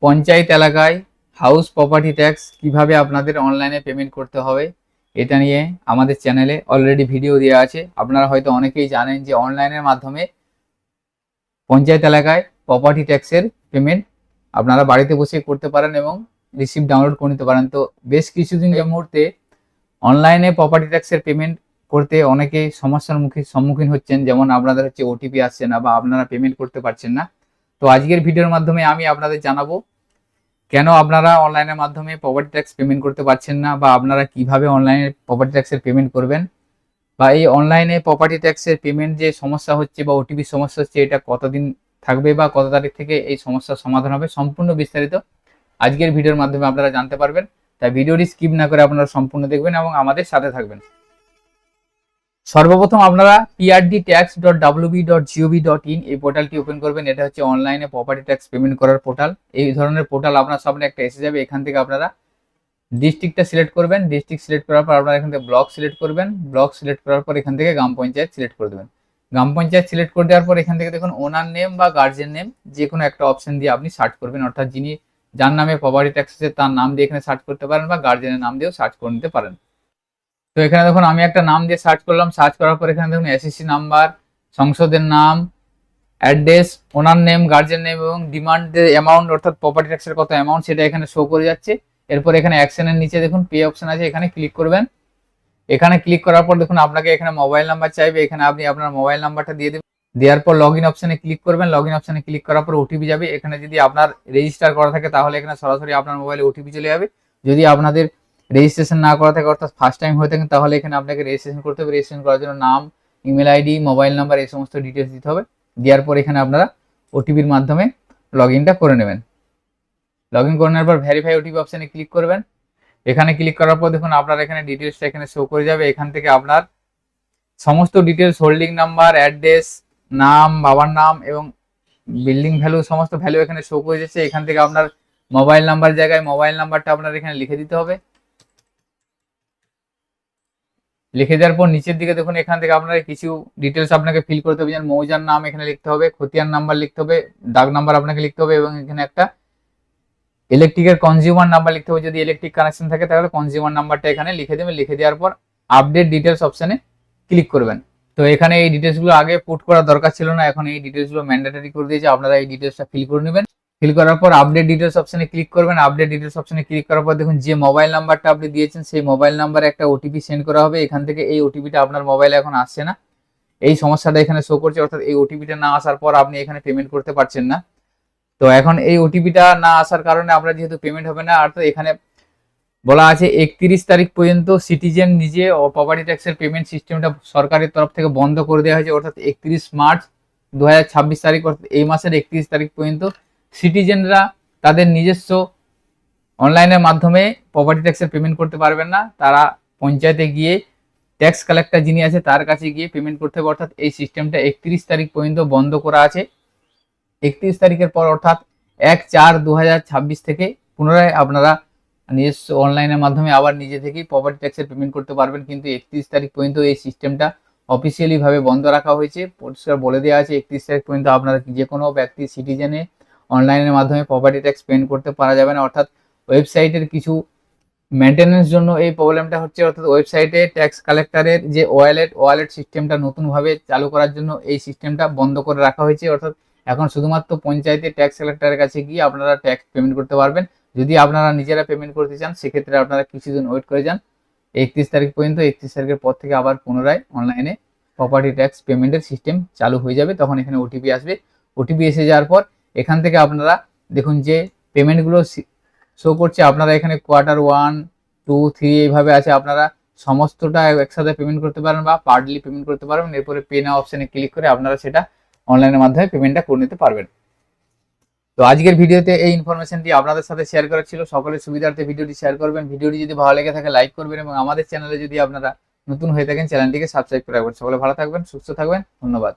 পঞ্চায়েত এলাকায় house property tax কিভাবে আপনাদের অনলাইনে পেমেন্ট করতে হবে এটা নিয়ে আমাদের চ্যানেলে অলরেডি ভিডিও দেওয়া আছে। আপনারা হয়তো অনেকেই জানেন যে অনলাইনের মাধ্যমে পঞ্চায়েত এলাকায় প্রপার্টি ট্যাক্সের পেমেন্ট আপনারা বাড়িতে বসে করতে পারেন এবং রিসিপ্ট ডাউনলোড করে নিতে পারেন। তো বেশ কিছুদিন এই মুহূর্তে অনলাইনে প্রপার্টি ট্যাক্সের পেমেন্ট করতে অনেকে সমস্যার সম্মুখীন হচ্ছেন, যেমন আপনাদের হচ্ছে ওটিপি আসছে না বা আপনারা পেমেন্ট করতে পারছেন না। তো আজকের ভিডিওর মাধ্যমে আমি আপনাদের জানাবো কেন আপনারা অনলাইনের মাধ্যমে প্রপার্টি ট্যাক্স পেমেন্ট করতে পারছেন না বা আপনারা কিভাবে অনলাইনে প্রপার্টি ট্যাক্সের পেমেন্ট করবেন, বা এই অনলাইনে প্রপার্টি ট্যাক্সের পেমেন্ট যে সমস্যা হচ্ছে বা ওটিপি সমস্যা হচ্ছে এটা কতদিন থাকবে বা কত তারিখ থেকে এই সমস্যার সমাধান হবে, সম্পূর্ণ বিস্তারিত আজকের ভিডিওর মাধ্যমে আপনারা জানতে পারবেন। তাই ভিডিওটি স্কিপ না করে আপনারা সম্পূর্ণ দেখবেন এবং আমাদের সাথে থাকবেন। সর্বপ্রথম আপনারা prdtax.wb.gov.in এই পোর্টালটি ওপেন করবেন। এটা হচ্ছে অনলাইনে প্রপার্টি ট্যাক্স পেমেন্ট করার পোর্টাল। এই ধরনের পোর্টাল আপনার সামনে একটা এসে যাবে। এখান থেকে আপনারা ডিস্ট্রিক্টটা সিলেক্ট করবেন। ডিস্ট্রিক্ট সিলেক্ট করার পর আপনারা এখান থেকে ব্লক সিলেক্ট করবেন। ব্লক সিলেক্ট করার পর এখান থেকে গ্রাম পঞ্চায়েত সিলেক্ট করে দেবেন। গ্রাম পঞ্চায়েত সিলেক্ট করে দেওয়ার পর এখান থেকে দেখুন ওনার নেম বা গার্জেন নেম যে কোনো একটা অপশন দিয়ে আপনি সার্চ করবেন, অর্থাৎ যার নামে প্রপার্টি ট্যাক্স আছে তার নাম দিয়ে এখানে সার্চ করতে পারেন বা গার্জেনের নাম দিয়েও সার্চ করে নিতে পারেন। তো এখানে দেখুন আমি একটা নাম দিয়ে সার্চ করলাম। সার্চ করার পর এখানে দেখুন এসএসসি নাম্বার, সংসদের নাম, অ্যাড্রেস, ওনার নেম, গার্জেন নেম এবং ডিমান্ডের অ্যামাউন্ট অর্থাৎ প্রপার্টি ট্যাক্সের কত অ্যামাউন্ট সেটা এখানে শো করে যাচ্ছে। এরপর এখানে অ্যাকশনের নিচে দেখুন পে অপশন আছে, এখানে ক্লিক করবেন। এখানে ক্লিক করার পর দেখুন আপনাকে এখানে মোবাইল নাম্বার চাইবে, এখানে আপনি আপনার মোবাইল নাম্বারটা দিয়ে দেবেন। দেওয়ার পর লগ ইন অপশনে ক্লিক করবেন। লগ ইন অপশনে ক্লিক করার পর ওটিপি যাবে। এখানে যদি আপনার রেজিস্টার করা থাকে তাহলে এখানে সরাসরি আপনার মোবাইলে ওটিপি চলে যাবে। যদি আপনাদের রেজিস্ট্রেশন না করা থাকে অর্থাৎ ফার্স্ট টাইম হয়ে থাকেন তাহলে এখানে আপনাকে রেজিস্ট্রেশন করতে হবে। রেজিস্ট্রেশন করার জন্য নাম, ইমেল আইডি, মোবাইল নাম্বার এই সমস্ত ডিটেলস দিতে হবে। দেওয়ার পর এখানে আপনারা ওটিপির মাধ্যমে লগ ইনটা করে নেবেন। লগ ইন করে নেওয়ার পর ভেরিফাই ওটিপি অপশানে ক্লিক করবেন। এখানে ক্লিক করার পর দেখুন আপনার এখানে ডিটেলসটা এখানে শো করে যাবে। এখান থেকে আপনার সমস্ত ডিটেলস, হোল্ডিং নাম্বার, অ্যাড্রেস, নাম, বাবার নাম এবং বিল্ডিং ভ্যালু, সমস্ত ভ্যালু এখানে শো করে যাচ্ছে। এখান থেকে আপনার মোবাইল নাম্বার জায়গায় মোবাইল নাম্বারটা আপনার এখানে লিখে দিতে হবে। লিখে দেওয়ার পর নিচের দিকে দেখুন এখান থেকে আপনার কিছু ডিটেলস আপনাকে ফিল করতে হবে, যেমন মৌজার নাম এখানে লিখতে হবে, খতিয়ান নাম্বার লিখতে হবে, ডাক নাম্বার আপনাকে লিখতে হবে এবং এখানে একটা ইলেকট্রিকের কনজিউমার নাম্বার লিখতে হবে। যদি ইলেকট্রিক কানেকশন থাকে তাহলে কনজিউমার নাম্বারটা এখানে লিখে দেবেন। লিখে দেওয়ার পর আপডেট ডিটেলস অপশানে ক্লিক করবেন। তো এখানে এই ডিটেলসগুলো আগে পুট করার দরকার ছিল না, এখন এই ডিটেলসগুলো ম্যান্ডেটরি করে দিয়েছে। আপনারা এই ডিটেলসটা ফিল করে নেবেন। ফিল করার পর আপডেট ডিটেলস অপশানে ক্লিক করবেন। আপডেট ডিটেলস অপশানে ক্লিক করার পর দেখুন যে মোবাইল নাম্বারটা আপনি দিয়েছেন সেই মোবাইল নাম্বারে একটা ওটিপি সেন্ড করা হবে। এখান থেকে এই ওটিপিটা আপনার মোবাইলে এখন আসছে না, এই সমস্যাটা এখানে শো করছে, অর্থাৎ এই ওটিপিটা না আসার পর আপনি এখানে পেমেন্ট করতে পারছেন না। তো এখন এই ওটিপিটা না আসার কারণে আপনার যেহেতু পেমেন্ট হবে না, অর্থাৎ এখানে বলা আছে 31 তারিখ পর্যন্ত সিটিজেন নিজে প্রপার্টি ট্যাক্সের পেমেন্ট সিস্টেমটা সরকারের তরফ থেকে বন্ধ করে দেওয়া হয়েছে, অর্থাৎ 31 মার্চ 2026 তারিখ, অর্থাৎ এই মাসের 31 তারিখ পর্যন্ত সিটিজেনরা তাদের নিজস্ব অনলাইনের মাধ্যমে প্রপার্টি ট্যাক্সের পেমেন্ট করতে পারবেন না। তারা পঞ্চায়েতে গিয়ে ট্যাক্স কালেক্টর যিনি আছে তার কাছে গিয়ে পেমেন্ট করতে হবে, অর্থাৎ এই সিস্টেমটা 31 তারিখ পর্যন্ত বন্ধ করা আছে। 31 তারিখের পর অর্থাৎ 1/4/2026 থেকে পুনরায় আপনারা নিজস্ব অনলাইনের মাধ্যমে আবার নিজে থেকেই প্রপার্টি ট্যাক্সের পেমেন্ট করতে পারবেন। কিন্তু 31 তারিখ পর্যন্ত এই সিস্টেমটা অফিসিয়ালি ভাবে বন্ধ রাখা হয়েছে। পরিষ্কার বলে দেওয়া আছে 31 তারিখ পর্যন্ত আপনারা যে কোনো ব্যক্তি সিটিজেনে অনলাইনের মাধ্যমে প্রপার্টি ট্যাক্স পেমেন্ট করতে পারা যাবে না। অর্থাৎ ওয়েবসাইটের কিছু মেনটেন্যান্স জন্য এই প্রবলেমটা হচ্ছে, অর্থাৎ ওয়েবসাইটে ট্যাক্স কালেক্টরের যে ওয়ালেট সিস্টেমটা নতুনভাবে চালু করার জন্য এই সিস্টেমটা বন্ধ করে রাখা হয়েছে। অর্থাৎ এখন শুধুমাত্র পঞ্চায়েতে ট্যাক্স কালেক্টরের কাছে গিয়ে আপনারা ট্যাক্স পেমেন্ট করতে পারবেন। যদি আপনারা নিজেরা পেমেন্ট করতে চান সেক্ষেত্রে আপনারা কিছুদিন ওয়েট করে যান 31 তারিখ পর্যন্ত। 31 তারিখের পর থেকে আবার পুনরায় অনলাইনে প্রপার্টি ট্যাক্স পেমেন্টের সিস্টেম চালু হয়ে যাবে। তখন এখানে ওটিপি আসবে। ওটিপি এসে যাওয়ার পর এখান থেকে আপনারা দেখুন যে পেমেন্টগুলো শো করছে, আপনারা এখানে কোয়ার্টার 1, 2, 3 এইভাবে আছে। আপনারা সমস্তটা একসাথে পেমেন্ট করতে পারেন বা পার্টলি পেমেন্ট করতে পারবেন। এরপরে পে নাও অপশানে ক্লিক করে আপনারা সেটা অনলাইনের মাধ্যমে পেমেন্টটা করে নিতে পারবেন। তো আজকের ভিডিওতে এই ইনফরমেশনটি আপনাদের সাথে শেয়ার করা ছিল। সকলের সুবিধার্থে ভিডিওটি শেয়ার করবেন। ভিডিওটি যদি ভালো লেগে থাকে লাইক করবেন এবং আমাদের চ্যানেলে যদি আপনারা নতুন হয়ে থাকেন চ্যানেলটিকে সাবস্ক্রাইব করে রাখবেন। সকলে ভালো থাকবেন, সুস্থ থাকবেন, ধন্যবাদ।